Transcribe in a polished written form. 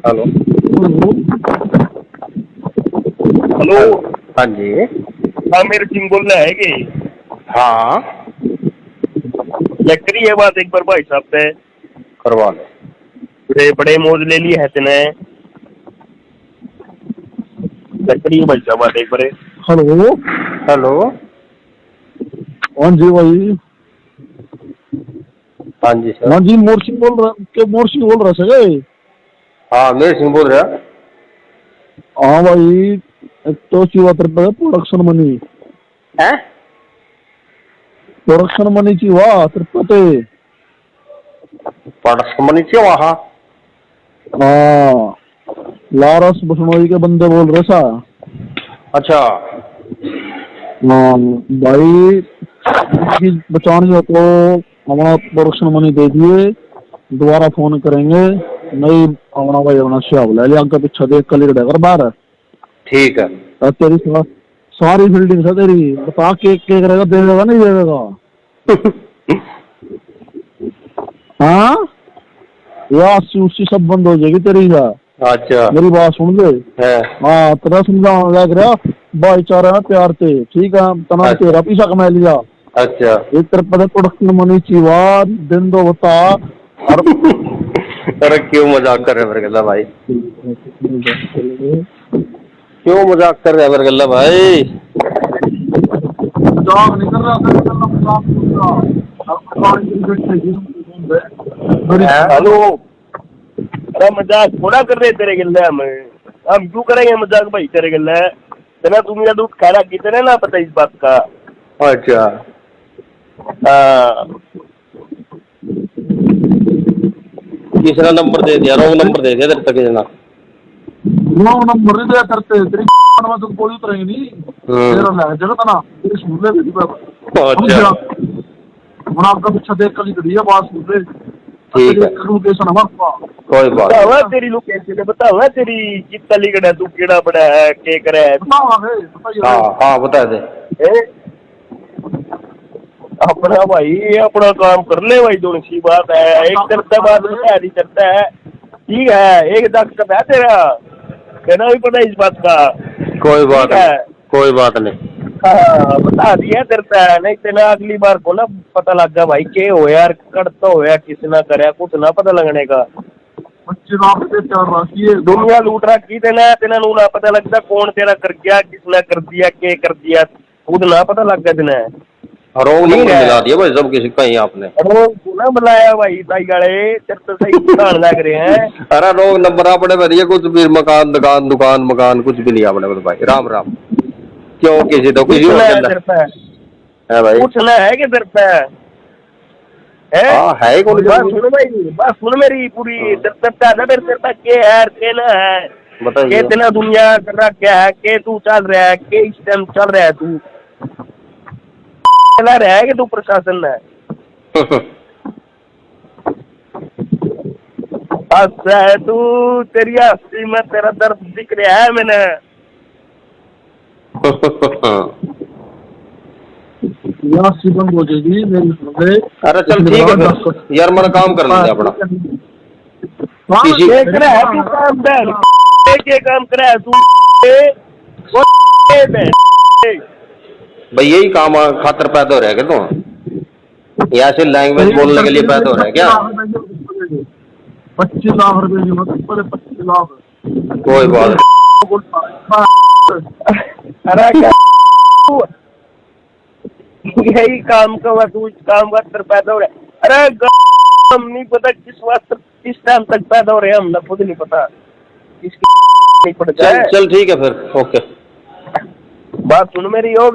Hello hello. हाँ जी। हाँ मेरे सिंह बोल रहा है कि हाँ चेक करिए बात एक बार भाई साहब से। करवा लो। बड़े बड़े मौज ले लिए है तेने। चेक करिए भाई साहब बात एक बार। हेलो। हेलो हाँ जी भाई। हाँ जी सर। हाँ जी मोर्शी बोल रहा सके। हाँ मेरे सिंह बोल रहा। हाँ भाई एक तो शिवा तरफ प्रोडक्शन मनी है चिवा तिरुपति। पड़समनी से वहाँ। हाँ लारस बसनोई के बंदे बोल रहे सा। अच्छा हाँ भाई बचानी हो तो हमारा प्रोडक्शन मनी दे दिए, दोबारा फोन करेंगे। नहीं हमारा भाई अपना शिव ले लिया आगे पीछे देख कल कर बाहर। ठीक है। तेरी सारी फील्डिंग है तेरी, बता के करेगा, दे देगा नहीं दे देगा। हाँ या अस्सी सब बंद हो जाएगी तेरी का। अच्छा मेरी बात सुन ले। है। हाँ तेरा समझा लग रहा भाईचारा है प्यार से, ठीक है तना अच्छा। तेरा पीछा कमा लिया। अच्छा एक तरफ पता प्रोडक्शन मनी चीवा दिन दो बता और अरे क्यों मजाक कर रहे मेरे गल्ला भाई, क्यों मजाक कर रहे मेरे गल्ला भाई। मजाक नहीं कर रहा हेलो। अरे मजाक थोड़ा कर रहे तेरे गिल्ले हम क्यों करेंगे मजाक भाई तेरे गिल्ले। तेना तुम दूध खाना कितने ना पता इस बात का। अच्छा हाँ तीसरा नंबर दे दिया, रॉन्ग नंबर दे दिया तेरे तक जना। नंबर नहीं दिया करते तेरी में तो कोई उतरेंगे नहीं तेरा लग जगह तना तेरी सुन ले बेटी बाबा। अच्छा बना आपका पीछा देख कल करी है बात सुन ले। ठीक है लोकेशन हमारा कोई बात बताओ नहीं। तेरी लोकेशन बताओ तेरी कितना लिखना है तू केड़ा बड़ा है के करे है। हाँ हाँ बता दे। अपना भाई अपना काम कर ले भाई, दोनों सी बात है। एक चलता बात बता नहीं चलता है, ठीक है। एक दस का है तेरा, कहना भी पता इस बात का। कोई बात है नहीं, कोई बात नहीं। हाँ बता दिया तेरता है, नहीं तेना अगली बार को ना पता लग गया भाई के हो यार कड़ता हो यार किसी ना करे कुछ ना पता लगने का। दुनिया लूट रखी तेना तेना नू ना पता लगता कौन तेरा कर गया किसने कर दिया के कर दिया, खुद ना पता लग गया तेना। रॉन्ग नंबर मिला दिया भाई सब किसी कहीं आपने। ना बुलाया भाई ताई गाले तेरे तो सही दुकान लग रहे हैं। अरे रॉन्ग नंबर आपने भरिए, कुछ भी मकान दुकान दुकान मकान कुछ भी नहीं आपने भाई। राम राम। क्यों किसी तो किसी और है भाई। पूछना है कि तेरे पे है। हाँ है कौन। बात सुन भाई, बात सुन मेरी पूरी। तेरे पे के है के ना है के बताइए। तेना दुनिया कर रहा क्या है के तू चल रहा है के इस टाइम चल रहा है तू चला रहा है कि तू प्रशासन है। अच्छा है तू, तेरी हस्ती में तेरा दर्द दिख रहा है मैंने। बंद हो जाएगी मेरी सुन ले। अरे चल ठीक है फिर यार, मेरा काम कर लेंगे अपना। किसी तू काम कर के काम करा है तू भाई यही काम खातर पैदा हो रहा है क्या तो, या फिर लैंग्वेज बोलने के लिए पैदा हो रहा है क्या। 25 लाख रुपए की मतलब 25 लाख। कोई बात अरे यही काम का तू काम का पैदा हो रहा है। अरे हम नहीं पता किस वक्त किस टाइम तक पैदा हो रहे हैं, हम खुद नहीं पता किसकी नहीं पड़ता है। चल ठीक है फिर ओके। बात सुन मेरी हो